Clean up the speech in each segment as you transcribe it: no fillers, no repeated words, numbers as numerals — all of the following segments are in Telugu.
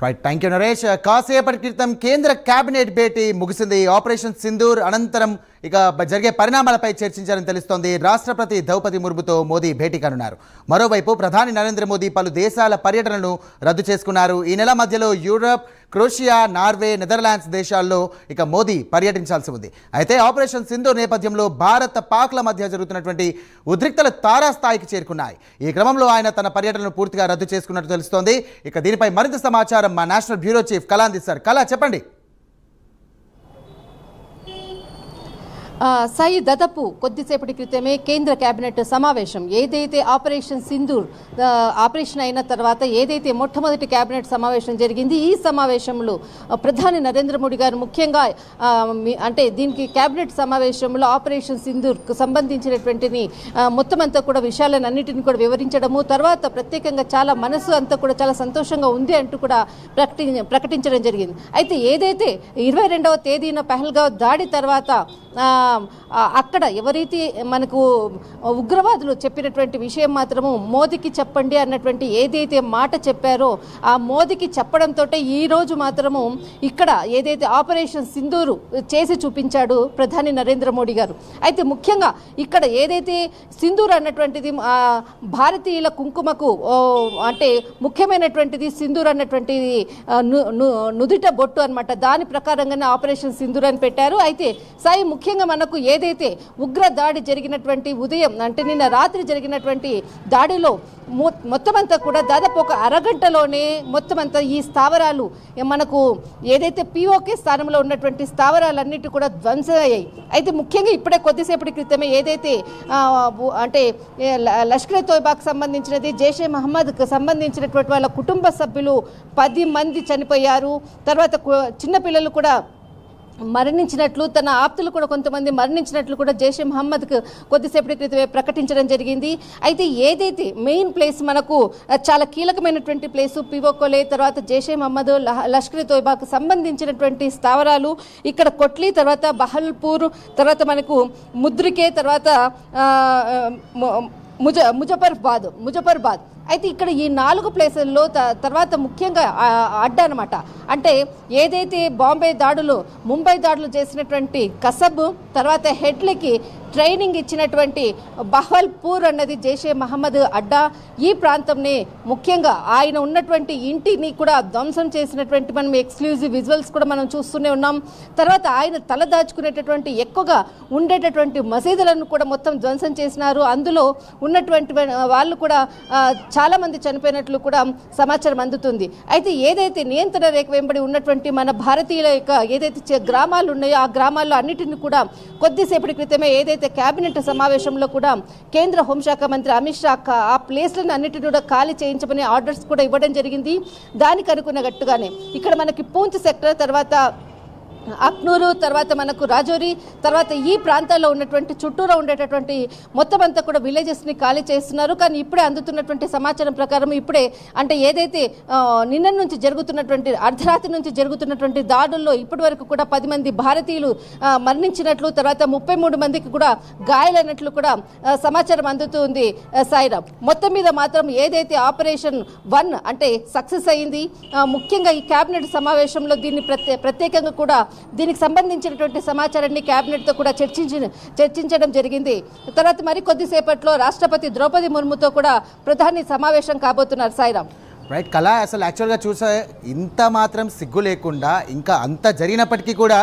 Right, thank you Naresh. కాసేపటి క్రితం కేంద్ర కేబినెట్ భేటీ ముగిసింది. ఆపరేషన్ సింధూర్ అనంతరం ఇక జరిగే పరిణామాలపై చర్చించారని తెలుస్తోంది. రాష్ట్రపతి ద్రౌపది ముర్ముతో మోదీ భేటీ కానున్నారు. మరోవైపు ప్రధాని నరేంద్ర మోదీ పలు దేశాల పర్యటనను రద్దు చేసుకున్నారు. ఈ నెల మధ్యలో యూరప్, క్రొయేషియా, నార్వే, నెదర్లాండ్స్ దేశాల్లో ఇక మోదీ పర్యటించాల్సి ఉంది. అయితే ఆపరేషన్ సింధూర్ నేపథ్యంలో భారత్, పాక్ల మధ్య జరుగుతున్నటువంటి ఉద్రిక్తలు తారాస్థాయికి చేరుకున్నాయి. ఈ క్రమంలో ఆయన తన పర్యటనను పూర్తిగా రద్దు చేసుకున్నట్టు తెలుస్తోంది. ఇక దీనిపై మరింత సమాచారం మా నేషనల్ బ్యూరో చీఫ్ కళ అందిస్తారు. కళ, చెప్పండి. సాయి, దాదాపు కొద్దిసేపటి క్రితమే కేంద్ర కేబినెట్ సమావేశం ఏదైతే ఆపరేషన్ సింధూర్ ఆపరేషన్ అయిన తర్వాత ఏదైతే మొట్టమొదటి కేబినెట్ సమావేశం జరిగింది, ఈ సమావేశంలో ప్రధాని నరేంద్ర మోడీ గారు ముఖ్యంగా అంటే దీనికి కేబినెట్ సమావేశంలో ఆపరేషన్ సింధూర్కు సంబంధించినటువంటి మొత్తం అంతా కూడా విషయాలను అన్నింటిని కూడా వివరించడము, తర్వాత ప్రత్యేకంగా చాలా మనసు అంతా కూడా చాలా సంతోషంగా ఉంది అంటూ కూడా ప్రకటించడం జరిగింది. అయితే ఏదైతే 22వ తేదీన పహల్గావ్ దాడి తర్వాత అక్కడ ఎవరైతే మనకు ఉగ్రవాదులు చెప్పినటువంటి విషయం మాత్రము మోదీకి చెప్పండి అన్నటువంటి ఏదైతే మాట చెప్పారో ఆ మోదీకి చెప్పడంతో ఈరోజు మాత్రము ఇక్కడ ఏదైతే ఆపరేషన్ సింధూరు చేసి చూపించాడు ప్రధాని నరేంద్ర మోడీ గారు. అయితే ముఖ్యంగా ఇక్కడ ఏదైతే సింధూర్ అన్నటువంటిది భారతీయుల కుంకుమకు అంటే ముఖ్యమైనటువంటిది సింధూర్ అన్నటువంటిది నుదిట బొట్టు అనమాట. దాని ప్రకారంగానే ఆపరేషన్ సింధూర్ అని పెట్టారు. అయితే సాయి, ముఖ్యంగా మనకు ఏదైతే ఉగ్ర దాడి జరిగినటువంటి ఉదయం అంటే నిన్న రాత్రి జరిగినటువంటి దాడిలో మొత్తం అంతా కూడా దాదాపు ఒక అరగంటలోనే మొత్తం అంతా ఈ స్థావరాలు మనకు ఏదైతే పిఓకే స్థానంలో ఉన్నటువంటి స్థావరాలన్నిటి కూడా ధ్వంసమయ్యాయి. అయితే ముఖ్యంగా ఇప్పుడే కొద్దిసేపటి క్రితమే ఏదైతే అంటే లష్కర్ తోయిబాకు సంబంధించినది, జైషే మహమ్మద్కు సంబంధించినటువంటి వాళ్ళ కుటుంబ సభ్యులు 10 మంది చనిపోయారు. తర్వాత చిన్నపిల్లలు కూడా మరణించినట్లు, తన ఆప్తులు కూడా కొంతమంది మరణించినట్లు కూడా జైషే మహమ్మద్కు కొద్దిసేపటి క్రితమే ప్రకటించడం జరిగింది. అయితే ఏదైతే మెయిన్ ప్లేస్ మనకు చాలా కీలకమైనటువంటి ప్లేసు పిఓకోలే, తర్వాత జైషే మహమ్మద్, లష్కర్ తోయిబాకు సంబంధించినటువంటి స్థావరాలు ఇక్కడ కొట్లీ, తర్వాత బహల్పూర్, తర్వాత మనకు ముద్రికే, తర్వాత ముజఫర్బాద్. అయితే ఇక్కడ ఈ 4 ప్లేసుల్లో తర్వాత ముఖ్యంగా అడ్డా అనమాట. అంటే ఏదైతే బాంబే దాడులు, ముంబై దాడులు చేసినటువంటి కసబ్, తర్వాత హెడ్లీకి ట్రైనింగ్ ఇచ్చినటువంటి బహల్పూర్ అన్నది జైషే మహమ్మద్ అడ్డా. ఈ ప్రాంతంని ముఖ్యంగా ఆయన ఉన్నటువంటి ఇంటిని కూడా ధ్వంసం చేసినటువంటి మనం ఎక్స్క్లూజివ్ విజువల్స్ కూడా మనం చూస్తూనే ఉన్నాం. తర్వాత ఆయన తల దాచుకునేటటువంటి ఎక్కువగా ఉండేటటువంటి మసీదులను కూడా మొత్తం ధ్వంసం చేసినారు. అందులో ఉన్నటువంటి వాళ్ళు కూడా చాలామంది చనిపోయినట్లు కూడా సమాచారం అందుతుంది. అయితే ఏదైతే నియంత్రణ రేఖ వెంబడి ఉన్నటువంటి మన భారతీయుల యొక్క ఏదైతే గ్రామాలు ఉన్నాయో ఆ గ్రామాల్లో అన్నిటిని కూడా కొద్దిసేపటి క్రితమే ఏదైతే కేబినెట్ సమావేశంలో కూడా కేంద్ర హోంశాఖ మంత్రి అమిత్ షా ఆ ప్లేస్లను అన్నిటిని కూడా ఖాళీ చేయించమని ఆర్డర్స్ కూడా ఇవ్వడం జరిగింది. దానికి అనుకున్నట్టుగానే ఇక్కడ మనకి పూంచ్ సెక్టర్, తర్వాత అక్నూరు, తర్వాత మనకు రాజౌరి, తర్వాత ఈ ప్రాంతాల్లో ఉన్నటువంటి చుట్టూరా ఉండేటటువంటి మొత్తం అంతా కూడా విలేజెస్ని ఖాళీ చేస్తున్నారు. కానీ ఇప్పుడే అందుతున్నటువంటి సమాచారం ప్రకారం ఇప్పుడే అంటే ఏదైతే నిన్న నుంచి జరుగుతున్నటువంటి అర్ధరాత్రి నుంచి జరుగుతున్నటువంటి దాడుల్లో ఇప్పటి వరకు కూడా 10 మంది భారతీయులు మరణించినట్లు, తర్వాత 33 మందికి కూడా గాయాలైనట్లు కూడా సమాచారం అందుతుంది. సాయిరామ్, మొత్తం మీద మాత్రం ఏదైతే ఆపరేషన్ 1 అంటే సక్సెస్ అయింది. ముఖ్యంగా ఈ కేబినెట్ సమావేశంలో దీన్ని ప్రత్యేకంగా కూడా దీనికి సంబంధించినటువంటి సమాచారాన్ని కేబినెట్తో కూడా చర్చించడం జరిగింది. తర్వాత మరి కొద్దిసేపట్లో రాష్ట్రపతి ద్రౌపది ముర్ముతో కూడా ప్రధాని సమావేశం కాబోతున్నారు. సాయిరామ్, రైట్ కళ, అసలు యాక్చువల్గా చూసే ఇంత మాత్రం సిగ్గు లేకుండా ఇంకా అంత జరిగినప్పటికీ కూడా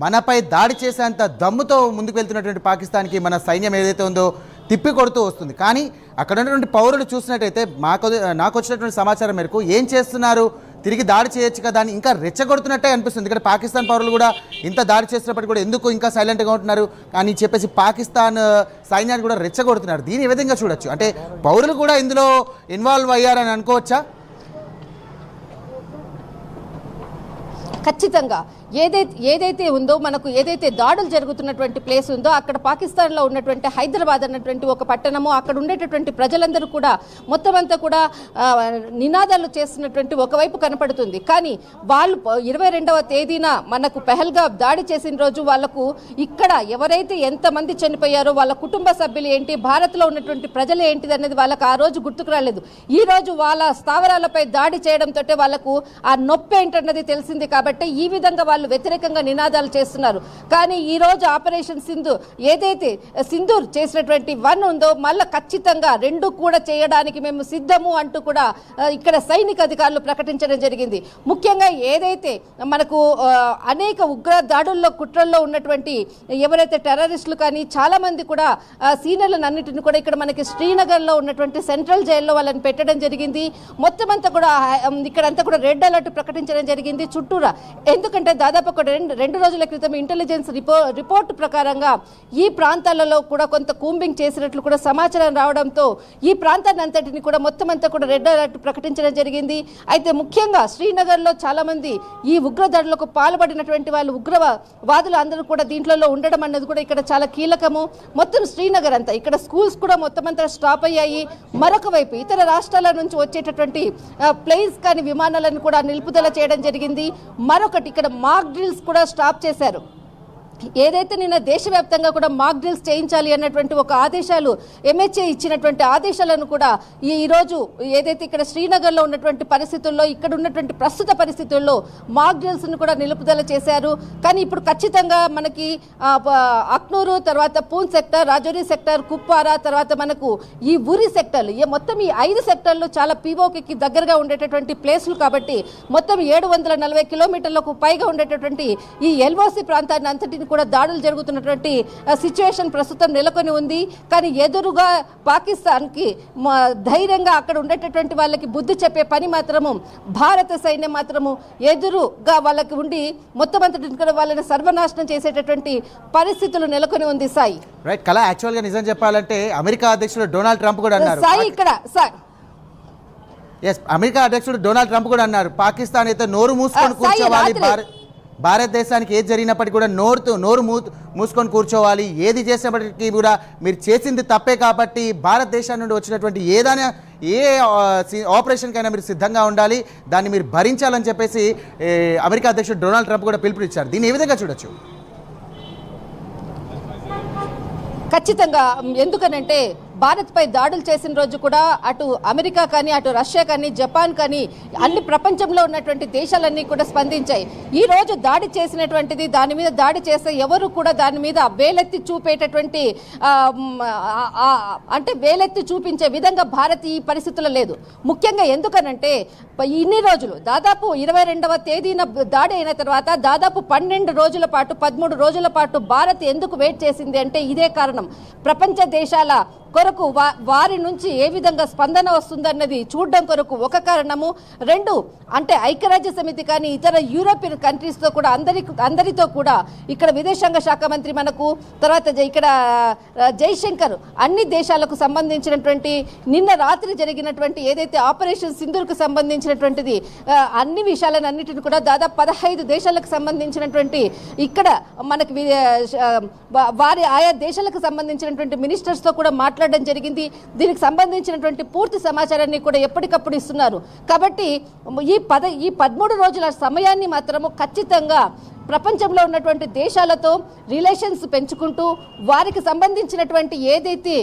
మనపై దాడి చేసేంత దమ్ముతో ముందుకు వెళ్తున్నటువంటి పాకిస్తాన్కి మన సైన్యం ఏదైతే ఉందో తిప్పి కొడుతూ వస్తుంది. కానీ అక్కడ ఉన్నటువంటి పౌరులు చూసినట్టయితే నాకు వచ్చినటువంటి సమాచారం మేరకు ఏం చేస్తున్నారు, తిరిగి దాడి చేయొచ్చు కదా అని ఇంకా రెచ్చగొడుతున్నట్టే అనిపిస్తుంది. ఇక్కడ పాకిస్తాన్ పౌరులు కూడా ఇంత దాడి చేసినప్పటికీ కూడా ఎందుకు ఇంకా సైలెంట్గా ఉంటున్నారు అని చెప్పేసి పాకిస్తాన్ సైన్యాన్ని కూడా రెచ్చగొడుతున్నారు. దీని ఏ విధంగా చూడొచ్చు? అంటే పౌరులు కూడా ఇందులో ఇన్వాల్వ్ అయ్యారని అనుకోవచ్చా? ఖచ్చితంగా ఏదైతే ఉందో మనకు ఏదైతే దాడులు జరుగుతున్నటువంటి ప్లేస్ ఉందో అక్కడ పాకిస్తాన్లో ఉన్నటువంటి హైదరాబాద్ అన్నటువంటి ఒక పట్టణము, అక్కడ ఉండేటటువంటి ప్రజలందరూ కూడా మొత్తం అంతా కూడా నినాదాలు చేస్తున్నటువంటి ఒకవైపు కనపడుతుంది. కానీ వాళ్ళు 22వ తేదీన మనకు పెహల్గా దాడి చేసిన రోజు వాళ్ళకు ఇక్కడ ఎవరైతే ఎంతమంది చనిపోయారో వాళ్ళ కుటుంబ సభ్యులు ఏంటి, భారత్లో ఉన్నటువంటి ప్రజలు ఏంటిది అనేది వాళ్ళకు ఆ రోజు గుర్తుకు రాలేదు. ఈ రోజు వాళ్ళ స్థావరాలపై దాడి చేయడంతో వాళ్ళకు ఆ నొప్పి ఏంటన్నది తెలిసింది. కాబట్టి ఈ విధంగా వాళ్ళు వ్యతిరేకంగా నినాదాలు చేస్తున్నారు. కానీ ఈ రోజు ఆపరేషన్ ఏదైతే సింధూర్ చేసినటువంటి 1 ఉందో మళ్ళీ ఖచ్చితంగా 2 కూడా చేయడానికి మేము సిద్ధము అంటూ కూడా ఇక్కడ సైనిక అధికారులు ప్రకటించడం జరిగింది. ముఖ్యంగా ఏదైతే మనకు అనేక ఉగ్ర దాడుల్లో కుట్రల్లో ఉన్నటువంటి ఎవరైతే టెర్రరిస్టులు కానీ చాలా మంది కూడా సీనియర్లను అన్నిటిని కూడా ఇక్కడ మనకి శ్రీనగర్లో ఉన్నటువంటి సెంట్రల్ జైల్లో వాళ్ళని పెట్టడం జరిగింది. మొత్తం అంతా కూడా ఇక్కడంతా కూడా రెడ్ అలర్ట్ ప్రకటించడం జరిగింది చుట్టూరా. ఎందుకంటే దాదాపు ఒక 2 రోజుల క్రితం ఇంటెలిజెన్స్ రిపోర్ట్ ప్రకారంగా ఈ ప్రాంతాలలో కూడా కొంత కూంబింగ్ చేసినట్లు కూడా సమాచారం రావడంతో ఈ ప్రాంతాన్ని అంతటిని కూడా మొత్తం అంతా కూడా రెడ్ అలర్ట్ ప్రకటించడం జరిగింది. అయితే ముఖ్యంగా శ్రీనగర్లో చాలా మంది ఈ ఉగ్రదాడులకు పాల్పడినటువంటి వాళ్ళు ఉగ్రవాదులు అందరూ కూడా దీంట్లో ఉండడం అన్నది కూడా ఇక్కడ చాలా కీలకము. మొత్తం శ్రీనగర్ అంతా ఇక్కడ స్కూల్స్ కూడా మొత్తం అంతా స్టాప్ అయ్యాయి. మరొక వైపు ఇతర రాష్ట్రాల నుంచి వచ్చేటటువంటి ప్లేన్స్ కానీ విమానాలను కూడా నిలుపుదల చేయడం జరిగింది. మరొకటి ఇక్కడ మాక్ డ్రిల్స్ కూడా స్టాప్ చేశారు. ఏదైతే నిన్న దేశవ్యాప్తంగా కూడా మాక్ డ్రిల్స్ చేయించాలి అన్నటువంటి ఒక ఆదేశాలు MHA ఇచ్చినటువంటి ఆదేశాలను కూడా ఈరోజు ఏదైతే ఇక్కడ శ్రీనగర్లో ఉన్నటువంటి పరిస్థితుల్లో ఇక్కడ ఉన్నటువంటి ప్రస్తుత పరిస్థితుల్లో మాక్ డ్రిల్స్ను కూడా నిలుపుదల చేశారు. కానీ ఇప్పుడు ఖచ్చితంగా మనకి అక్నూరు, తర్వాత పూంచ్ సెక్టర్, రాజౌరి సెక్టర్, కుప్వారా, తర్వాత మనకు ఈ ఉరి సెక్టర్లు మొత్తం ఈ 5 సెక్టర్లు చాలా POKకి దగ్గరగా ఉండేటటువంటి ప్లేసులు కాబట్టి మొత్తం 740 కిలోమీటర్లకు పైగా ఉండేటటువంటి ఈ LOC ప్రాంతాన్ని అంతటిని కూడా దాడులు జరుగుతున్నటువంటి సిచ్యువేషన్ ప్రస్తుతం నెలకొని ఉంది. కానీ ఎదురుగా పాకిస్తాన్కి ధైర్యంగా అక్కడ ఉండేటటువంటి వాళ్ళకి బుద్ధి చెప్పే పని మాత్రము భారత సైన్యం మాత్రము ఎదురుగా వాళ్ళకి ఉండి మొత్తం అంతటి కూడా వాళ్ళని సర్వనాశనం చేసేటటువంటి పరిస్థితులు నెలకొని ఉంది. సాయి రైట్ కళ, యాక్చువల్గా నిజం చెప్పాలంటే అమెరికా అధ్యక్షుడు డొనాల్డ్ ట్రంప్ కూడా అన్నారు. సాయి ఇక్కడ అమెరికా అధ్యక్షుడు డొనాల్డ్ ట్రంప్ కూడా అన్నారు పాకిస్తాన్ అయితే నోరు మూసుకొని కూర్చోవాలి, భారతదేశానికి ఏది జరిగినప్పటికీ కూడా నోరు మూసుకొని కూర్చోవాలి, ఏది చేసినప్పటికీ కూడా మీరు చేసింది తప్పే కాబట్టి భారతదేశం నుండి వచ్చినటువంటి ఏ ఆపరేషన్కైనా మీరు సిద్ధంగా ఉండాలి, దాన్ని మీరు భరించాలని చెప్పేసి అమెరికా అధ్యక్షుడు డొనాల్డ్ ట్రంప్ కూడా పిలుపునిచ్చారు. దీన్ని ఏ విధంగా చూడొచ్చు? ఖచ్చితంగా ఎందుకనంటే భారత్పై దాడులు చేసిన రోజు కూడా అటు అమెరికా కానీ అటు రష్యా కానీ జపాన్ కానీ అన్ని ప్రపంచంలో ఉన్నటువంటి దేశాలన్నీ కూడా స్పందించాయి. ఈ రోజు దాడి చేసినటువంటిది దాని మీద దాడి చేస్తే ఎవరు కూడా దాని మీద వేలెత్తి చూపేటటువంటి అంటే వేలెత్తి చూపించే విధంగా భారత్ ఈ పరిస్థితుల్లో లేదు. ముఖ్యంగా ఎందుకనంటే ఇన్ని రోజులు దాదాపు 22వ తేదీన దాడి అయిన తర్వాత దాదాపు 12 రోజుల పాటు 13 రోజుల పాటు భారత్ ఎందుకు వెయిట్ చేసింది అంటే ఇదే కారణం. ప్రపంచ దేశాల కొరకు వారి నుంచి ఏ విధంగా స్పందన వస్తుందన్నది చూడడం కొరకు ఒక కారణము. 2 అంటే ఐక్యరాజ్య సమితి కానీ ఇతర యూరోపియన్ కంట్రీస్తో కూడా అందరితో కూడా ఇక్కడ విదేశాంగ శాఖ మంత్రి మనకు తర్వాత ఇక్కడ జైశంకర్ అన్ని దేశాలకు సంబంధించినటువంటి నిన్న రాత్రి జరిగినటువంటి ఏదైతే ఆపరేషన్ సింధూర్కు సంబంధించినటువంటిది అన్ని విషయాలను అన్నిటిని కూడా దాదాపు 15 దేశాలకు సంబంధించినటువంటి ఇక్కడ మనకి వారి ఆయా దేశాలకు సంబంధించినటువంటి మినిస్టర్స్తో కూడా మాట్లాడడం జరిగింది. దీనికి సంబంధించినటువంటి పూర్తి సమాచారాన్ని కూడా ఎప్పటికప్పుడు ఇస్తున్నారు. కాబట్టి ఈ 13 రోజుల సమయాన్ని మాత్రము ఖచ్చితంగా ప్రపంచంలో ఉన్నటువంటి దేశాలతో రిలేషన్స్ పెంచుకుంటూ వారికి సంబంధించినటువంటి ఏదైతే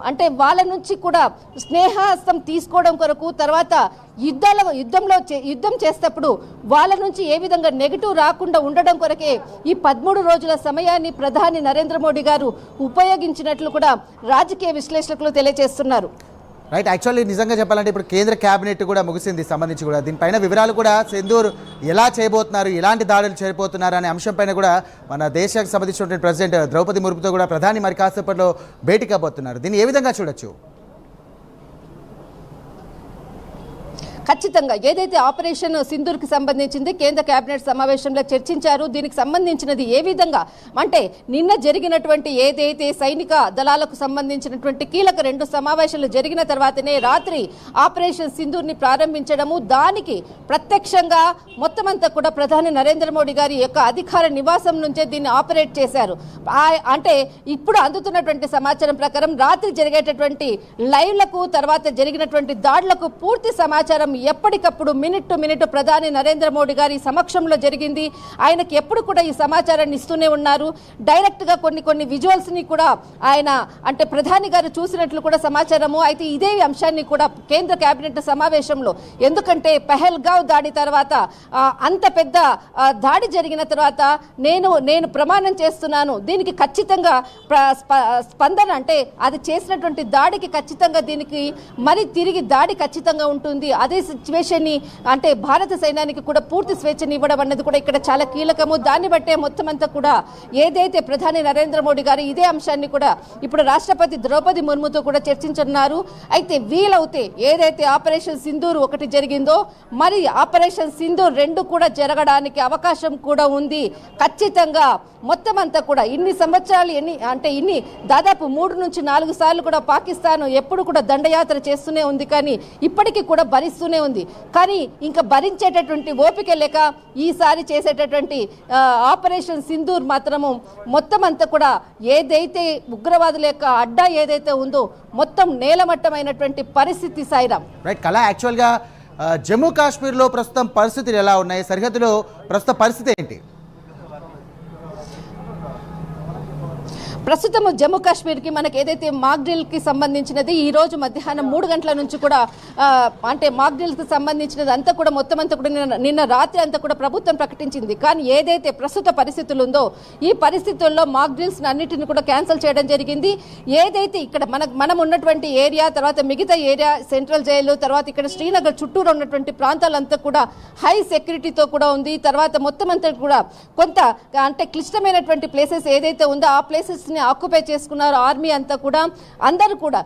అంటే వాళ్ళ నుంచి కూడా స్నేహహస్తం తీసుకోవడం కొరకు తర్వాత యుద్ధం చేసేటప్పుడు వాళ్ళ నుంచి ఏ విధంగా నెగిటివ్ రాకుండా ఉండడం కొరకే ఈ 13 రోజుల సమయాన్ని ప్రధాని నరేంద్ర మోడీ గారు ఉపయోగించినట్లు కూడా రాజకీయ విశ్లేషకులు తెలియజేస్తున్నారు. రైట్, యాక్చువల్లీ నిజంగా చెప్పాలంటే ఇప్పుడు కేంద్ర క్యాబినెట్ కూడా ముగిసింది సంబంధించి కూడా దీనిపైన వివరాలు కూడా సింధూర్ ఎలా చేయబోతున్నారు, ఎలాంటి దాడులు చేయబోతున్నారు అనే అంశంపైన కూడా మన దేశానికి సంబంధించినటువంటి ప్రెసిడెంట్ ద్రౌపది ముర్ముతో కూడా ప్రధాని మరి కాసేపట్లో భేటీ కాబోతున్నారు. దీన్ని ఏ విధంగా చూడొచ్చు? ఖచ్చితంగా ఏదైతే ఆపరేషన్ సింధూర్కి సంబంధించింది కేంద్ర కేబినెట్ సమావేశంలో చర్చించారు. దీనికి సంబంధించినది ఏ విధంగా అంటే నిన్న జరిగినటువంటి ఏదైతే సైనిక దళాలకు సంబంధించినటువంటి కీలక 2 సమావేశాలు జరిగిన తర్వాతనే రాత్రి ఆపరేషన్ సింధూర్ని ప్రారంభించడము, దానికి ప్రత్యక్షంగా మొత్తం అంతా కూడా ప్రధాని నరేంద్ర మోడీ గారి యొక్క అధికార నివాసం నుంచే దీన్ని ఆపరేట్ చేశారు. అంటే ఇప్పుడు అందుతున్నటువంటి సమాచారం ప్రకారం రాత్రి జరిగేటటువంటి లైవ్లకు తర్వాత జరిగినటువంటి దాడులకు పూర్తి సమాచారం ఎప్పటికప్పుడు మినిట్ టు మినిట్ ప్రధాని నరేంద్ర మోడీ గారి సమక్షంలో జరిగింది. ఆయనకి ఎప్పుడు కూడా ఈ సమాచారాన్ని ఇస్తూనే ఉన్నారు. డైరెక్ట్ గా కొన్ని విజువల్స్ ని కూడా ఆయన అంటే ప్రధాని గారు చూసినట్లు కూడా సమాచారము. అయితే ఇదే అంశాన్ని కూడా కేంద్ర కేబినెట్ సమావేశంలో, ఎందుకంటే పహల్గావ్ దాడి తర్వాత అంత పెద్ద దాడి జరిగిన తర్వాత నేను ప్రమాణం చేస్తున్నాను, దీనికి ఖచ్చితంగా స్పందన అంటే అది చేసినటువంటి దాడికి ఖచ్చితంగా దీనికి మరి తిరిగి దాడి ఖచ్చితంగా ఉంటుంది. అదే సిచ్యువేషన్ ని అంటే భారత సైన్యానికి కూడా పూర్తి స్వేచ్ఛని ఇవ్వడం అన్నది కూడా ఇక్కడ చాలా కీలకము. దాన్ని బట్టే మొత్తం అంతా కూడా ఏదైతే ప్రధాని నరేంద్ర మోడీ గారు ఇదే అంశాన్ని కూడా ఇప్పుడు రాష్ట్రపతి ద్రౌపది ముర్ముతో కూడా చర్చించనున్నారు. అయితే వీలవుతే ఏదైతే ఆపరేషన్ సింధూర్ ఒకటి జరిగిందో మరి ఆపరేషన్ సింధూర్ 2 కూడా జరగడానికి అవకాశం కూడా ఉంది. ఖచ్చితంగా మొత్తం అంతా కూడా ఇన్ని సంవత్సరాలు ఇన్ని దాదాపు 3 నుంచి 4 సార్లు కూడా పాకిస్తాన్ ఎప్పుడు కూడా దండయాత్ర చేస్తూనే ఉంది, కానీ ఇప్పటికీ కూడా భరిస్తూనే ఉంది. కానీ ఇంకా భరించేటటువంటి ఓపిక లేక ఈసారి చేసేటటువంటి ఆపరేషన్ సింధూర్ మాత్రము మొత్తం అంతా కూడా ఏదైతే ఉగ్రవాదుల యొక్క అడ్డా ఏదైతే ఉందో మొత్తం నేలమట్టమైనటువంటి పరిస్థితి. సాయిరామ్ రైట్ కళ, యాక్చువల్గా జమ్మూ కాశ్మీర్లో ప్రస్తుతం పరిస్థితులు ఎలా ఉన్నాయి, సరిహద్దులో ప్రస్తుత పరిస్థితి ఏంటి? ప్రస్తుతం జమ్మూ కాశ్మీర్కి మనకి ఏదైతే మాక్ డ్రిల్కి సంబంధించినది ఈ రోజు మధ్యాహ్నం 3 గంటల నుంచి కూడా అంటే మాక్ డ్రిల్కి సంబంధించినది అంతా కూడా మొత్తం అంతా కూడా నిన్న రాత్రి అంతా కూడా ప్రభుత్వం ప్రకటించింది. కానీ ఏదైతే ప్రస్తుత పరిస్థితులు ఉందో ఈ పరిస్థితుల్లో మాక్ డ్రిల్స్ అన్నిటిని కూడా క్యాన్సిల్ చేయడం జరిగింది. ఏదైతే ఇక్కడ మనం ఉన్నటువంటి ఏరియా, తర్వాత మిగతా ఏరియా, సెంట్రల్ జైలు, తర్వాత ఇక్కడ శ్రీనగర్ చుట్టూరు ఉన్నటువంటి ప్రాంతాలంతా కూడా హై సెక్యూరిటీతో కూడా ఉంది. తర్వాత మొత్తం అంతా కూడా కొంత అంటే క్లిష్టమైనటువంటి ప్లేసెస్ ఏదైతే ఉందో ఆ ప్లేసెస్ ఆక్యుపై చేసుకున్నారు ఆర్మీ అంతా కూడా. అందరూ కూడా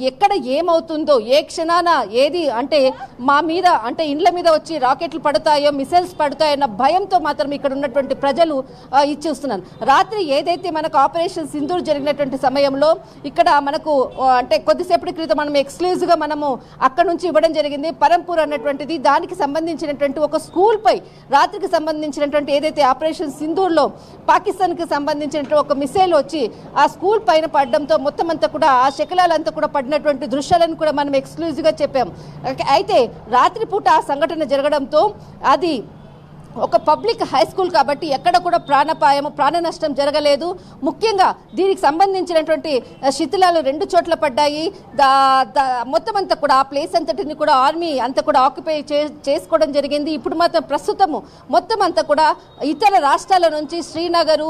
ఎక్కడ ఏమవుతుందో ఏ క్షణాన ఏది అంటే మా మీద అంటే ఇండ్ల మీద వచ్చి రాకెట్లు పడతాయో మిసైల్స్ పడతాయన్న భయంతో మాత్రం ఇక్కడ ఉన్నటువంటి ప్రజలు ఇచ్చిస్తున్నారు. రాత్రి ఏదైతే మనకు ఆపరేషన్ సింధూర్ జరిగినటువంటి సమయంలో ఇక్కడ మనకు అంటే కొద్దిసేపటి క్రితం మనం ఎక్స్క్లూజివ్గా మనము అక్కడ నుంచి ఇవ్వడం జరిగింది. పరంపూర్ అన్నటువంటిది దానికి సంబంధించినటువంటి ఒక స్కూల్ పై రాత్రికి సంబంధించినటువంటి ఏదైతే ఆపరేషన్ సింధూర్లో పాకిస్తాన్కి సంబంధించినటువంటి ఒక మిసైల్ వచ్చి ఆ స్కూల్ పైన పడడంతో మొత్తం అంతా కూడా ఆ శకలాలంతా కూడా పడినటువంటి దృశ్యాలను కూడా మనం ఎక్స్క్లూజివ్గా చెప్పాం. అయితే రాత్రిపూట ఆ సంఘటన జరగడంతో అది ఒక పబ్లిక్ హై స్కూల్ కాబట్టి ఎక్కడ కూడా ప్రాణ నష్టం జరగలేదు. ముఖ్యంగా దీనికి సంబంధించినటువంటి శిథిలాలు 2 చోట్ల పడ్డాయి. మొత్తం అంతా కూడా ఆ ప్లేస్ అంతటిని కూడా ఆర్మీ అంతా కూడా ఆక్యుపై చేసుకోవడం జరిగింది. ఇప్పుడు మాత్రం ప్రస్తుతము మొత్తం అంతా కూడా ఇతర రాష్ట్రాల నుంచి శ్రీనగరు